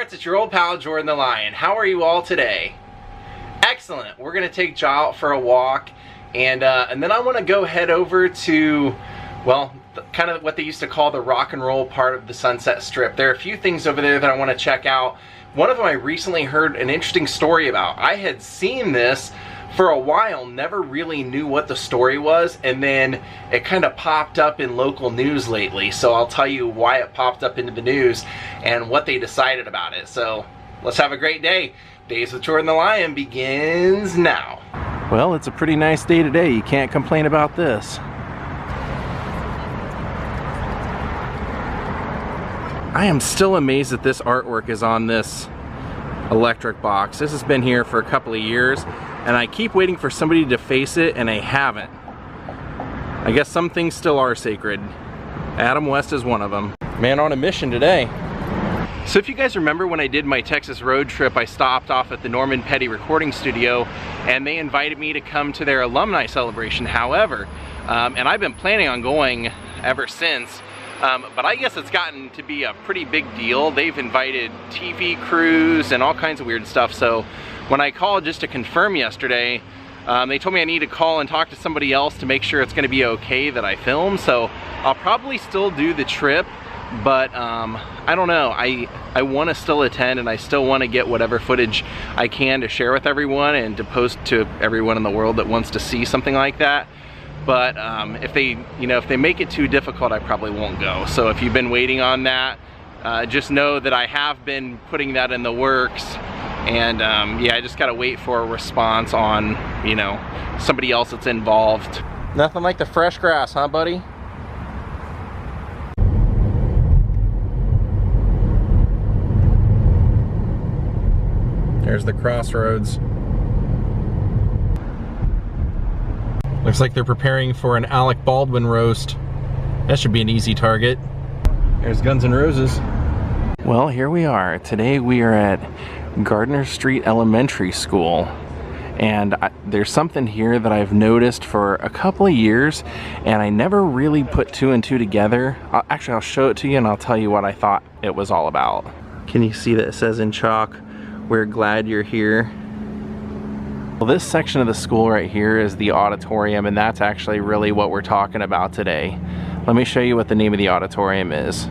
Parts, it's your old pal Jordan the Lion. How are you all today? Excellent. We're gonna take Ja out for a walk, and then I want to go head over to, well, kind of what they used to call the rock and roll part of the Sunset Strip. There are a few things over there that I want to check out. One of them I recently heard an interesting story about. I had seen this for a while, never really knew what the story was, and then it kind of popped up in local news lately. So I'll tell you why it popped up into the news and what they decided about it. So let's have a great day. Daze with Jordan the Lion begins now. Well, it's a pretty nice day today. You can't complain about this. I am still amazed that this artwork is on this electric box. This has been here for a couple of years, and I keep waiting for somebody to deface it, and they haven't. I guess some things still are sacred. Adam West is one of them. Man on a mission today. So if you guys remember when I did my Texas road trip, I stopped off at the Norman Petty recording studio, and they invited me to come to their alumni celebration. However, and I've been planning on going ever since, but I guess it's gotten to be a pretty big deal. They've invited TV crews and all kinds of weird stuff. So when I called just to confirm yesterday, they told me I need to call and talk to somebody else to make sure it's going to be okay that I film. So I'll probably still do the trip, but I don't know. I want to still attend, and I still want to get whatever footage I can to share with everyone and to post to everyone in the world that wants to see something like that. But if they make it too difficult, I probably won't go. So if you've been waiting on that, just know that I have been putting that in the works. And yeah, I just gotta wait for a response on, somebody else that's involved. Nothing like the fresh grass, huh, buddy? There's the crossroads. Looks like they're preparing for an Alec Baldwin roast. That should be an easy target. There's Guns N' Roses. Well, here we are. Today we are at Gardner Street Elementary School, and there's something here that I've noticed for a couple of years, and I never really put two and two together. Actually, I'll show it to you and I'll tell you what I thought it was all about. Can you see that it says in chalk, "We're glad you're here"? Well, this section of the school right here is the auditorium, and that's actually really what we're talking about today. Let me show you what the name of the auditorium is.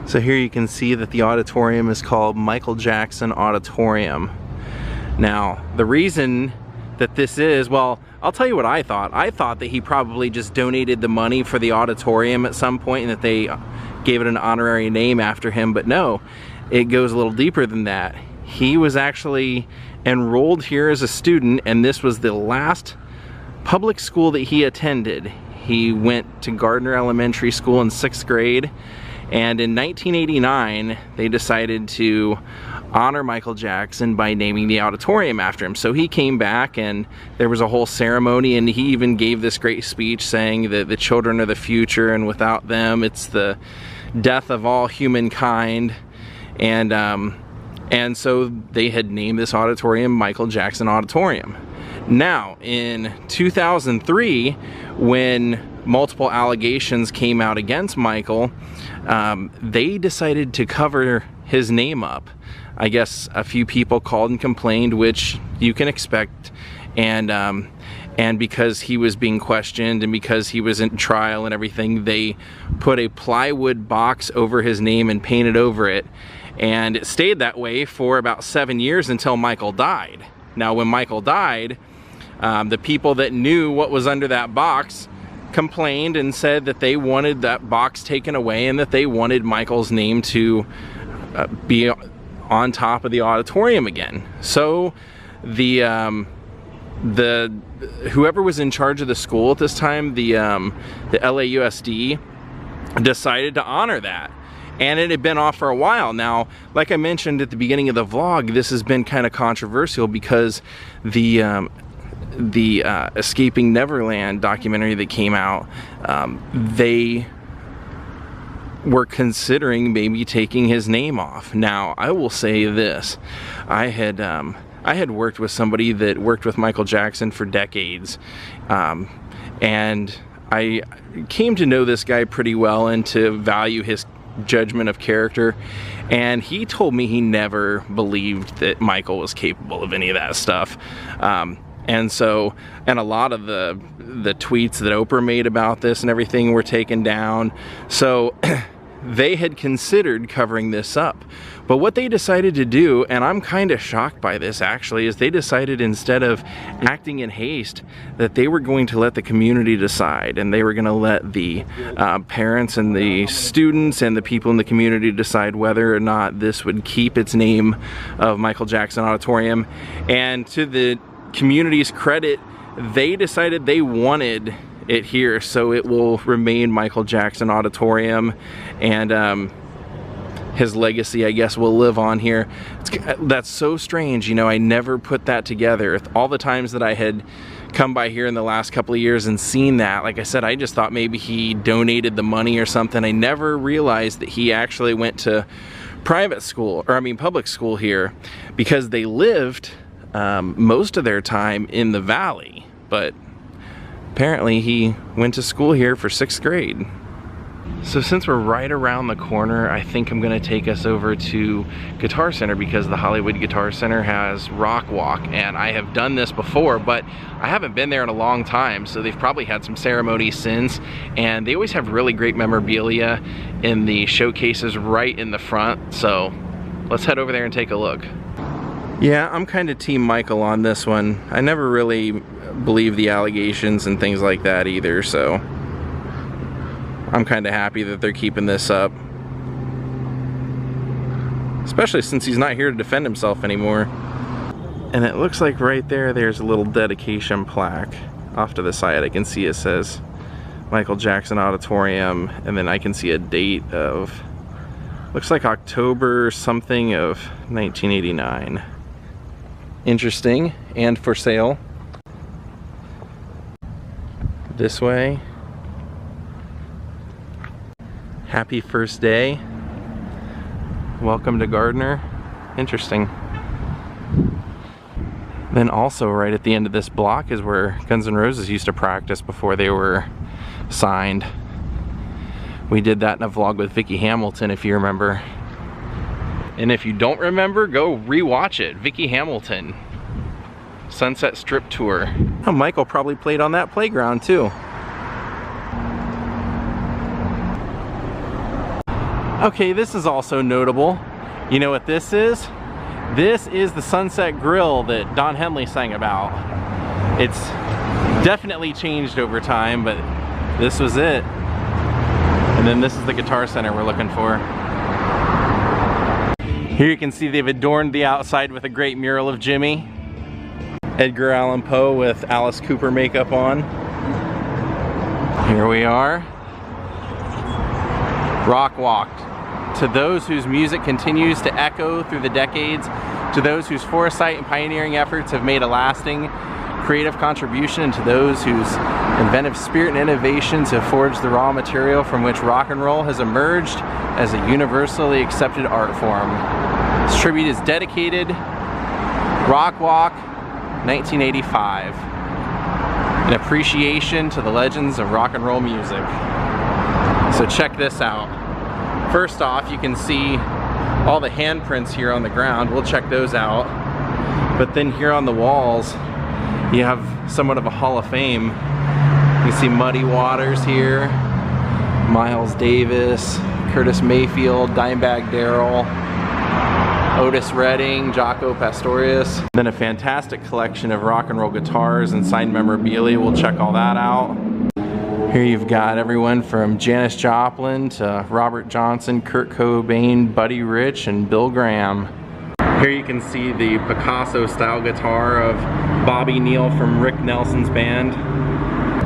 So here you can see that the auditorium is called Michael Jackson Auditorium. Now, the reason that this is, well, I'll tell you what I thought. I thought that he probably just donated the money for the auditorium at some point and that they gave it an honorary name after him, but no, it goes a little deeper than that. He was actually enrolled here as a student, and this was the last public school that he attended. He went to Gardner Elementary School in 6th grade, and in 1989 they decided to honor Michael Jackson by naming the auditorium after him. So he came back, and there was a whole ceremony, and he even gave this great speech saying that the children are the future, and without them it's the death of all humankind. And so they had named this auditorium Michael Jackson Auditorium. Now, in 2003, when multiple allegations came out against Michael, they decided to cover his name up. I guess a few people called and complained, which you can expect, and because he was being questioned and because he was in trial and everything, they put a plywood box over his name and painted over it. And it stayed that way for about 7 years until Michael died. Now, when Michael died, the people that knew what was under that box complained and said that they wanted that box taken away and that they wanted Michael's name to be on top of the auditorium again. So whoever was in charge of the school at this time, the LAUSD, decided to honor that. And it had been off for a while. Now, like I mentioned at the beginning of the vlog, this has been kind of controversial because the Escaping Neverland documentary that came out, they were considering maybe taking his name off. Now, I will say this: I had worked with somebody that worked with Michael Jackson for decades, and I came to know this guy pretty well and to value his judgment of character, and he told me he never believed that Michael was capable of any of that stuff. And a lot of the tweets that Oprah made about this and everything were taken down. So they had considered covering this up. But what they decided to do, and I'm kind of shocked by this actually, is they decided instead of acting in haste that they were going to let the community decide, and they were going to let the parents and the students and the people in the community decide whether or not this would keep its name of Michael Jackson Auditorium. And to the community's credit, they decided they wanted it here, so it will remain Michael Jackson Auditorium, and his legacy, I guess, will live on here. That's so strange, you know. I never put that together. All the times that I had come by here in the last couple of years and seen that, like I said, I just thought maybe he donated the money or something. I never realized that he actually went to private school, or I mean public school here, because they lived most of their time in the valley, but apparently he went to school here for 6th grade. So since we're right around the corner, I think I'm gonna take us over to Guitar Center, because the Hollywood Guitar Center has RockWalk, and I have done this before, but I haven't been there in a long time, so they've probably had some ceremonies since, and they always have really great memorabilia in the showcases right in the front, so let's head over there and take a look. Yeah, I'm kind of Team Michael on this one. I never really believe the allegations and things like that either, so I'm kind of happy that they're keeping this up. Especially since he's not here to defend himself anymore. And it looks like right there, there's a little dedication plaque off to the side. I can see it says Michael Jackson Auditorium, and then I can see a date of, looks like October something of 1989. Interesting, and for sale. This way. Happy first day. Welcome to Gardner. Interesting. Then also right at the end of this block is where Guns N' Roses used to practice before they were signed. We did that in a vlog with Vicki Hamilton, if you remember. And if you don't remember, go rewatch it. Vicki Hamilton, Sunset Strip Tour. Oh, Michael probably played on that playground too. Okay, this is also notable. You know what this is? This is the Sunset Grill that Don Henley sang about. It's definitely changed over time, but this was it. And then this is the Guitar Center we're looking for. Here you can see they've adorned the outside with a great mural of Jimmy. Edgar Allan Poe with Alice Cooper makeup on. Here we are. RockWalk. To those whose music continues to echo through the decades, to those whose foresight and pioneering efforts have made a lasting creative contribution, and to those whose inventive spirit and innovations have forged the raw material from which rock and roll has emerged as a universally accepted art form. This tribute is dedicated RockWalk 1985, an appreciation to the legends of rock and roll music. So check this out. First off, you can see all the handprints here on the ground. We'll check those out. But then here on the walls, you have somewhat of a Hall of Fame. You can see Muddy Waters here, Miles Davis, Curtis Mayfield, Dimebag Darrell, Otis Redding, Jaco Pastorius. Then a fantastic collection of rock and roll guitars and signed memorabilia. We'll check all that out. Here you've got everyone from Janis Joplin to Robert Johnson, Kurt Cobain, Buddy Rich, and Bill Graham. Here you can see the Picasso style guitar of Bobby Neal from Rick Nelson's band.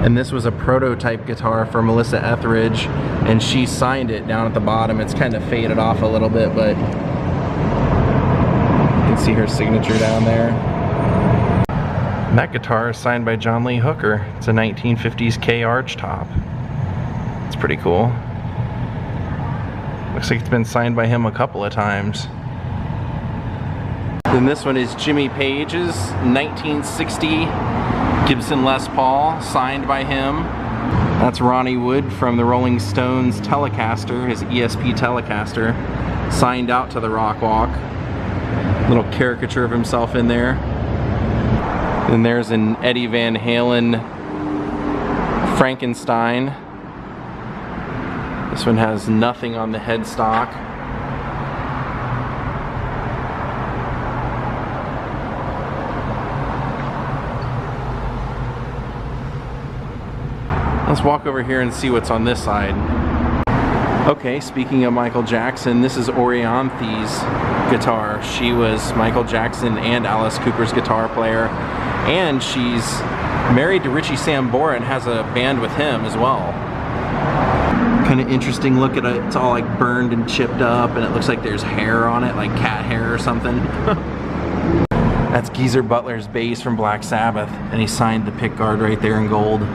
And this was a prototype guitar for Melissa Etheridge, and she signed it down at the bottom. It's kind of faded off a little bit, but you can see her signature down there. And that guitar is signed by John Lee Hooker. It's a 1950s K arch top. It's pretty cool. Looks like it's been signed by him a couple of times. Then this one is Jimmy Page's 1960 Gibson Les Paul, signed by him. That's Ronnie Wood from the Rolling Stones Telecaster, his ESP Telecaster, signed out to the RockWalk. Little caricature of himself in there. Then there's an Eddie Van Halen Frankenstein. This one has nothing on the headstock. Let's walk over here and see what's on this side. Okay, speaking of Michael Jackson, this is Orianthe's guitar. She was Michael Jackson and Alice Cooper's guitar player, and she's married to Richie Sambora and has a band with him as well. Kind of interesting look at it. It's all like burned and chipped up, and it looks like there's hair on it, like cat hair or something. That's Geezer Butler's bass from Black Sabbath, and he signed the pickguard right there in gold.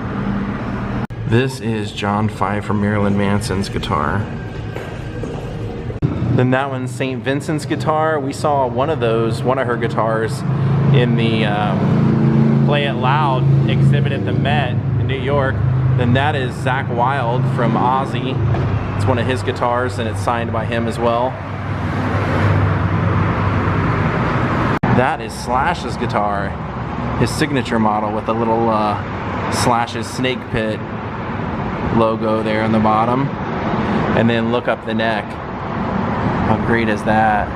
This is John 5 from Marilyn Manson's guitar. Then that one's St. Vincent's guitar. We saw one of her guitars in the Play It Loud exhibit at the Met in New York. Then that is Zakk Wylde from Ozzy. It's one of his guitars and it's signed by him as well. That is Slash's guitar, his signature model with a little Slash's snake pit logo there on the bottom. And then look up the neck. How great is that?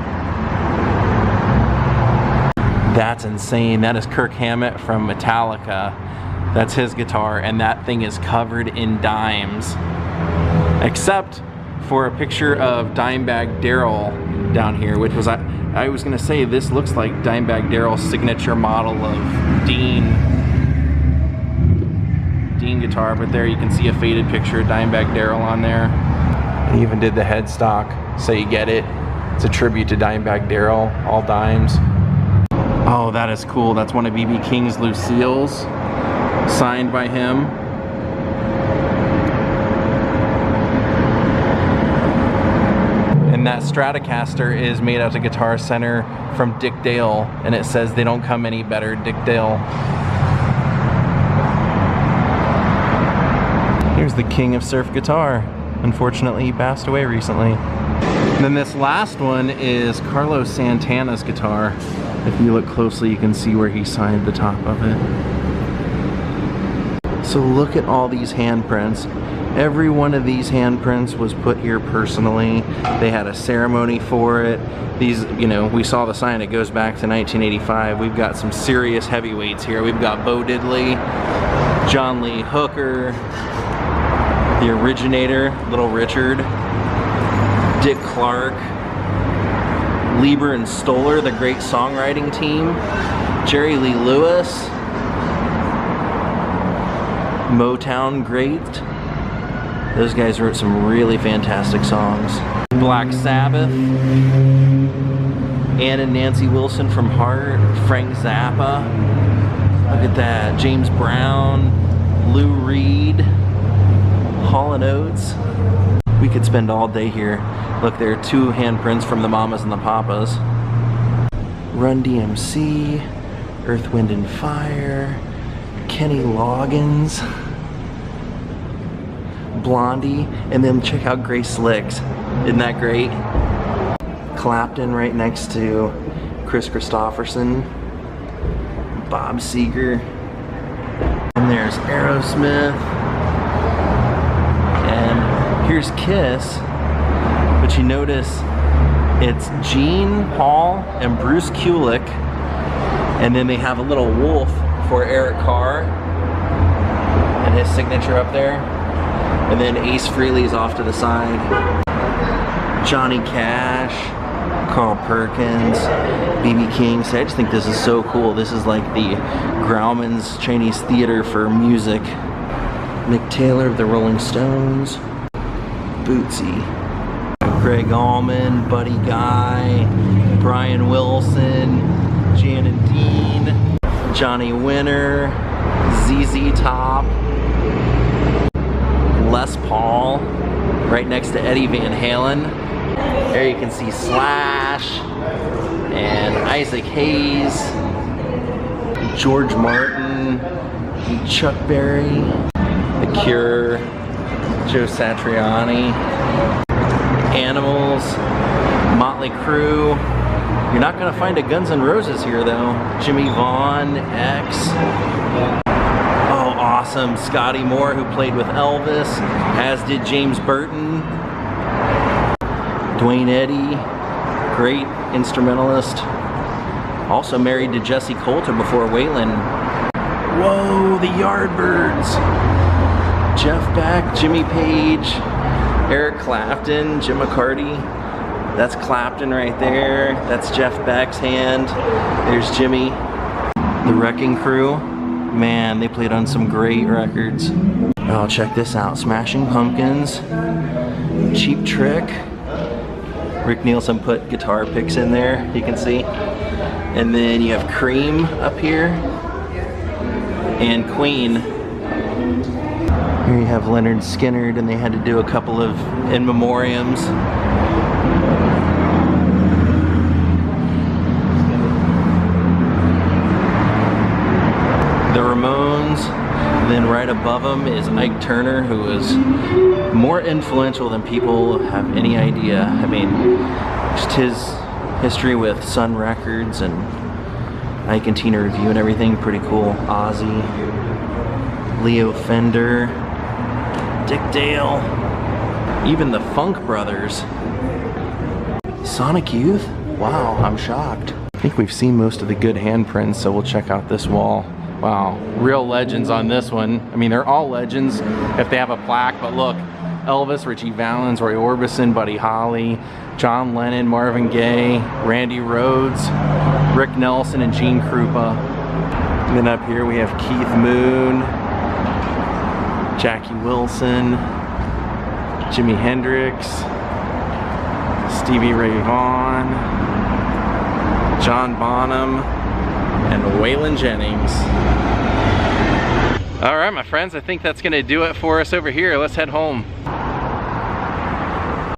That's insane. That is Kirk Hammett from Metallica. That's his guitar, and that thing is covered in dimes. Except for a picture of Dimebag Darrell down here, which was, I was gonna say, this looks like Dimebag Darrell's signature model of Dean guitar, but there you can see a faded picture of Dimebag Darrell on there. He even did the headstock, so you get it. It's a tribute to Dimebag Darrell, all dimes. Oh, that is cool. That's one of B.B. King's Lucille's, signed by him. And that Stratocaster is made out of Guitar Center from Dick Dale, and it says they don't come any better, Dick Dale. Here's the king of surf guitar. Unfortunately, he passed away recently. And then this last one is Carlos Santana's guitar. If you look closely, you can see where he signed the top of it. So look at all these handprints. Every one of these handprints was put here personally. They had a ceremony for it. These, you know, we saw the sign, it goes back to 1985. We've got some serious heavyweights here. We've got Bo Diddley, John Lee Hooker, the originator, Little Richard, Dick Clark, Lieber and Stoller, the great songwriting team, Jerry Lee Lewis, Motown great. Those guys wrote some really fantastic songs. Black Sabbath, Ann and Nancy Wilson from Heart, Frank Zappa, look at that, James Brown, Lou Reed, Hall & Oates. We could spend all day here. Look, there are two handprints from the Mamas and the Papas. Run DMC, Earth, Wind and Fire, Kenny Loggins, Blondie, and then check out Grace Slicks. Isn't that great? Clapton right next to Chris Christopherson, Bob Seger, and there's Aerosmith, and here's Kiss, but you notice it's Gene, Paul, and Bruce Kulick, and then they have a little wolf for Eric Carr, and his signature up there. And then Ace Frehley's off to the side. Johnny Cash, Carl Perkins, B.B. King. So I just think this is so cool. This is like the Grauman's Chinese Theater for music. Mick Taylor of the Rolling Stones. Bootsy. Greg Allman, Buddy Guy, Brian Wilson, Jan and Dean, Johnny Winter, ZZ Top, Les Paul, right next to Eddie Van Halen. There you can see Slash and Isaac Hayes, George Martin, Chuck Berry, the Cure, Joe Satriani, Animals, Motley Crue. You're not gonna find a Guns N' Roses here though. Jimmy Vaughn, X. Oh, awesome. Scotty Moore, who played with Elvis, as did James Burton. Dwayne Eddy, great instrumentalist. Also married to Jesse Coulter before Waylon. Whoa, the Yardbirds. Jeff Beck, Jimmy Page, Eric Clapton, Jim McCarty. That's Clapton right there. That's Jeff Beck's hand. There's Jimmy. The Wrecking Crew. Man, they played on some great records. Oh, check this out. Smashing Pumpkins. Cheap Trick. Rick Nielsen put guitar picks in there, you can see. And then you have Cream up here. And Queen. Here you have Leonard Skinner, and they had to do a couple of in memoriams. The Ramones, then right above them is Ike Turner, who was more influential than people have any idea. I mean, just his history with Sun Records and Ike and Tina Review and everything, pretty cool. Ozzy, Leo Fender, Dick Dale, even the Funk Brothers. Sonic Youth? Wow, I'm shocked. I think we've seen most of the good handprints, so we'll check out this wall. Wow, real legends on this one. I mean, they're all legends if they have a plaque, but look, Elvis, Richie Valens, Roy Orbison, Buddy Holly, John Lennon, Marvin Gaye, Randy Rhoads, Rick Nelson, and Gene Krupa. And then up here we have Keith Moon, Jackie Wilson, Jimi Hendrix, Stevie Ray Vaughan, John Bonham, and Waylon Jennings. All right, my friends, I think that's gonna do it for us over here. Let's head home.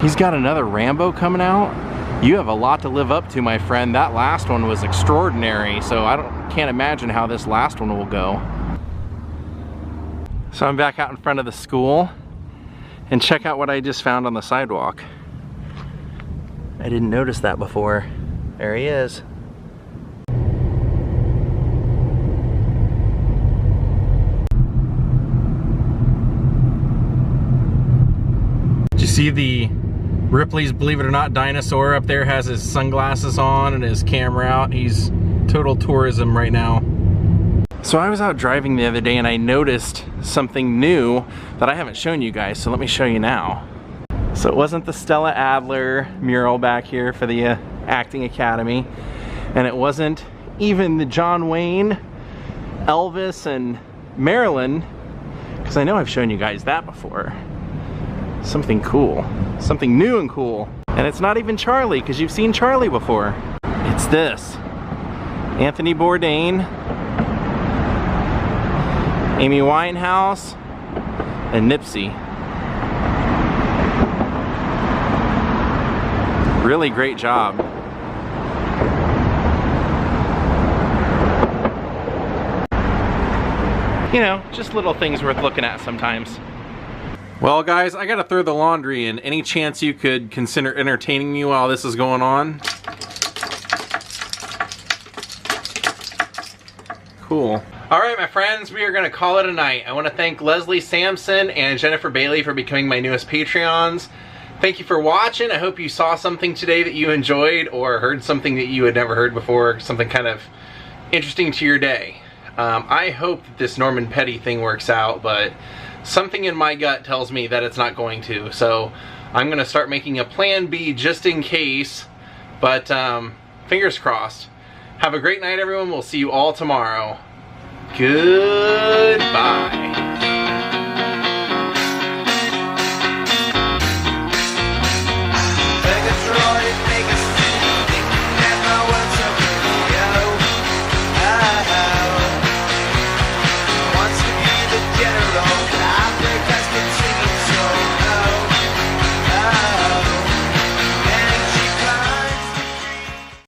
He's got another Rambo coming out. You have a lot to live up to, my friend. That last one was extraordinary, so can't imagine how this last one will go. So I'm back out in front of the school, and check out what I just found on the sidewalk. I didn't notice that before. There he is. Did you see the Ripley's Believe It or Not Dinosaur up there? Has his sunglasses on and his camera out. He's total tourism right now. So I was out driving the other day and I noticed something new that I haven't shown you guys, so let me show you now. So it wasn't the Stella Adler mural back here for the Acting Academy, and it wasn't even the John Wayne, Elvis, and Marilyn, because I know I've shown you guys that before. Something cool, something new and cool. And it's not even Charlie, because you've seen Charlie before. It's this. Anthony Bourdain, Amy Winehouse, and Nipsey. Really great job. You know, just little things worth looking at sometimes. Well guys, I gotta throw the laundry in. Any chance you could consider entertaining me while this is going on? Cool. Alright my friends, we are gonna call it a night. I want to thank Leslie Sampson and Jennifer Bailey for becoming my newest Patreons. Thank you for watching. I hope you saw something today that you enjoyed, or heard something that you had never heard before, something kind of interesting to your day. I hope that this Norman Petty thing works out, but something in my gut tells me that it's not going to. So I'm going to start making a plan B just in case, but fingers crossed. Have a great night everyone. We'll see you all tomorrow. Goodbye.